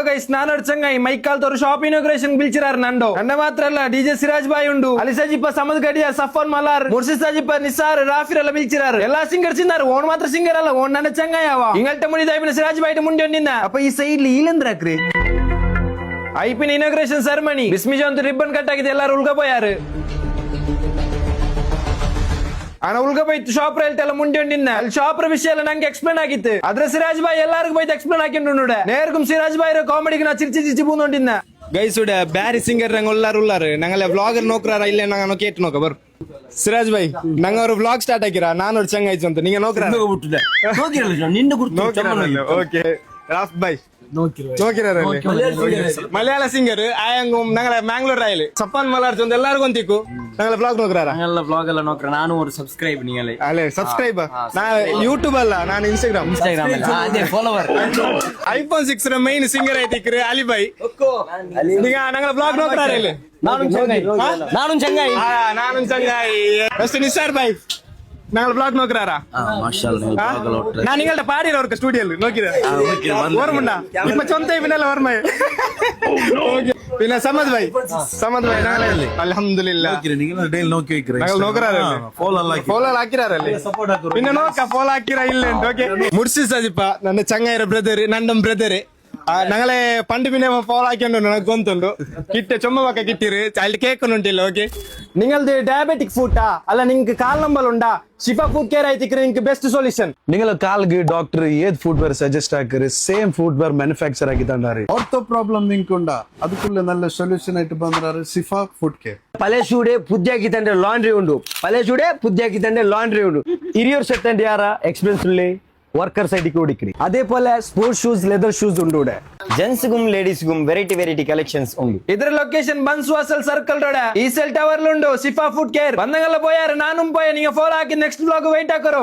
guys ನಾನು ಚಂಗಾಯಿ ಮೈಕಾಲ್ ತೋರು shop inauguration ಬಿಲ್ಚಿರಾರ್ ನಂಡು ನನ್ನ ಮಾತ್ರ ಅಲ್ಲ ಡಿಜೆ ಸಿರಾಜ್ ಬಾಯ್ ಉಂಡು ಅಲಿಸಾಜಿಪ್ಪ ಸಮದ್ ಗಡಿಯ ಸಫಾನ್ ಮಲಾರ್ ಮುರ್ಸಿದ್ ಸಾಜಿಪ್ಪ ನಿಸಾರ್ ರಾಫಿರ್ ಎಲ್ಲ ಬಿಲ್ಚಿರಾರ್ ಎಲ್ಲಾ ಸಿಂಗರ್ ಚಿಂದಾರು ಓನ್ ಮಾತ್ರ ಸಿಂಗರ್ ಅಲ್ಲ ಓನ್ ನನ್ನ ಚಂಗಾಯ ಅವ ಇಂಗಲ್ಟ ಮುಡಿದ ಐಪಿನ ಸಿರಾಜ್ ಬಾಯ್ ಮುಂದೆ ನಿನ್ನ ಅಪ್ಪ ಈ ಸೈಡ್ ಇಲ್ಲಂದ್ರ ಹಾಕ್ರಿ ಐಪಿನ ಇನಾಗ್ರೇಷನ್ ಸೆರೆಮನಿ ಬಿಸ್ಮಿಜ ಅಂತ ರಿಬ್ಬನ್ ಕಟ್ ಆಗಿದೆ ಎಲ್ಲಾರು ಉಳ್ಕೋಯಾರು ಆನ ಉಳ್ಕೋಬೈತು ಶಾಪ್ರ ಹೇಳ್ತೆಲ್ಲ ಮುಂದೆ ನಿನ್ನ ಅಲ್ಲಿ ಶಾಪ್ರ ವಿಷಯ ಎಲ್ಲ ನಂಗೆ ಎಕ್ಸ್ಪ್ಲೇನ್ ಆಗಿತ್ತು ಅದ್ರ ಸಿರಾಜ್ ಬಾಯ್ ಎಲ್ಲಾರ್ಗು ಬೈತ್ ಎಕ್ಸ್ಪ್ಲೇನ್ ಹಾಕಿಂಡು ನೋಡ ನೇರ್ಗು ಸಿರಾಜ್ ಬಾಯ್ ಕಾಮಿಡಿಗೆ ನಾ ಚಿರ್ಚಿ ಬೂಂದೊಂಡಿನ್ನ ಗೈಸ್ ಉಡ ಬ್ಯಾರಿ ಸಿಂಗರ್ ನಂಗೆ ಉಳ್ಳಾರು ನಂಗಲ್ಲ ವ್ಲಾಗರ್ ನೋಕ್ರಾರ ಇಲ್ಲೇ ನಂಗೆ ಕೇಟ್ ನೋಕ ಬರ್ ಸಿರಾಜ್ ಬಾಯ್ ನಂಗೆ ಅವ್ರು ವ್ಲಾಗ್ ಸ್ಟಾರ್ಟ್ ಆಗಿರ ನಾನು ಚಂಗಾಯ್ತು ಅಂತ ನಿಂಗೆ ನೋಕ್ರ ಓಕೆ ರಾಫ್ ಬಾಯ್ ಮಲಯಾಳ ಸಿಂಗರ್ ಆಯಂಗ್ ನಂಗಲ ಮ್ಯಾಂಗ್ಳೂರ್ ರಾಯಲ್ ಸಪ್ಪಾನ್ ಮಲಾರ್ ಚಂದ ಎಲ್ಲಾರ್ಗು ಅಂತಿಕ್ಕು ನಂಗಲ ಬ್ಲಾಗ್ ನೋಕ್ರಾರ ನಂಗಲ್ಲ ಬ್ಲಾಗ್ ಎಲ್ಲ ನೋಕ್ರ ನಾನು ಒಂದು ಸಬ್ಸ್ಕ್ರೈಬ್ ನೀಗಲೇ ಅಲ್ಲೇ ಸಬ್ಸ್ಕ್ರೈಬ್ ನಾ ಯೂಟ್ಯೂಬ್ ಅಲ್ಲ ನಾನು ಇನ್ಸ್ಟಾಗ್ರಾಮ್ ಅದೇ ಫಾಲೋವರ್ ಐಫೋನ್ 6 ರ ಮೈನ್ ಸಿಂಗರ್ ಐತಿಕ್ರೆ ಅಲಿಬಾಯ್ ಈಗ ನಂಗಲ ಬ್ಲಾಗ್ ನೋಕ್ರಾರ ಇಲ್ಲಿ ನಾನು ಚಂಗಾಯಿ ಅಷ್ಟು ನಿಸಾರ್ ಬಾಯ್ நாங்க vlog நோக்குறாரா மாஷாஅல்லா நான் நீங்கள்ட்ட பாடிற ஒரு ஸ்டுடியோல நோக்கிற வரமுண்டா இப்ப சொந்த இவனல வரமே പിന്നെ സമദ് ഭായ് നാളെ അൽഹംദുലില്ലാഹ് നിങ്ങൾ ഡേൽ നോക്കി വെക്കറേ ഞങ്ങൾ നോക്കറാരല്ലേ ഫോളോ ആക്കിരാരല്ലേ പിന്നെ നോക്ക ഫോളോ ആക്കിರಾ ಇಲ್ಲ ಅಂತ ಓಕೆ ಮುರ್ಸಿದ್ ಸಜಿಪ ನನ್ನ ಚಂಗಾಯಿರ ಬ್ರದರ್ ನಂದಂ ಬ್ರದರ್ ഞങ്ങളെ പണ്ട് പിന്നെ ഫോളോ ആക്കിയോണ്ട് ನನಗೆ ಗೊತ್ತುಂಟು കിട്ട് ചുമ്മവൊക്കെ കിട്ടിര് ಅಲ್ಲಿ ಕೇಕ್ ಉಂಟಿಲ್ಲ ಓಕೆ നിങ്ങളത് ഡയബറ്റിക് ഫുഡാ അല്ല നിങ്ങൾക്ക് കാൽ നമ്പർ ഉണ്ടാ ಶಿಫಾ ಫುಡ್ ಕೇರ್ ಐತಿಕ್ರೆ ನಿಮಗೆ ಬೆಸ್ಟ್ ಸೊಲ್ಯೂಷನ್ നിങ്ങൾ കാൽಗೆ ಡಾಕ್ಟರ್ ಏದ್ ಫುಡ್ ವೇರ್ ಸಜೆಸ್ಟ್ ആക്കറ് ಸೇಮ್ ಫುಡ್ ವೇರ್ ಮ್ಯಾನುಫ್ಯಾಕ್ಚರ್ ആക്കിത്തണ്ടാറ് ഓർത്തോ പ്രോബ്ലം നിങ്ങൾക്കുണ്ടാ അതുക്കുള്ള നല്ല സൊല്യൂഷൻ ആയിട്ട് ಬಂದ್ರಾರೆ ಸಿಫಾ ಫುಡ್ ಕೇರ್ ಪಲೇಶೂಡೆ ಪುದ್ಯಾಕಿ ತಂಡೆ ಲಾಂಡ್ರಿ ಉಂಡು ಪಲೇಶೂಡೆ ಪುದ್ಯಾಕಿ ತಂಡೆ ಲಾಂಡ್ರಿ ಉಂಡು ಹಿರಿಯೂರ್ ಸೆಟ್ ಅಂಡ್ ಯಾರ ಎಕ್ಸ್ಪೀರಿಯನ್ಸ್ ಉಳ್ಳಿ ವರ್ಕರ್ ಸೈಡಿಗೆ ಹುಡುಕ್ರಿ ಅದೇ ಪೋಲೆ ಸ್ಪೋರ್ಟ್ಸ್ ಶೂಸ್ ಲೆದರ್ ಶೂಸ್ ಉಂಡು ಜೆಂಟ್ಸ್ಗುಂ ಲೇಡೀಸ್ಗುಂ ವೆರೈಟಿ ಕಲೆಕ್ಷನ್ಸ್ ಉಂಡು ಇದರ ಲೊಕೇಶನ್ ಬನ್ಸ್ವಾಸಲ್ ಸರ್ಕಲ್ ರೋಡ್ ಈ ಸೆಲ್ ಟವರ್ ಉಂಡು ಸಿಫಾ ಫುಡ್ ಕೇರ್ ಬಂದಂಗೆಲ್ಲ ಪೋಯಾರ ನಾನು ಪೋಯ ನೀವು ಫಾಲೋ ಹಾಕಿ ನೆಕ್ಸ್ಟ್ ಬ್ಲಾಗ್ ವೈಟ್ ಹಾಕರು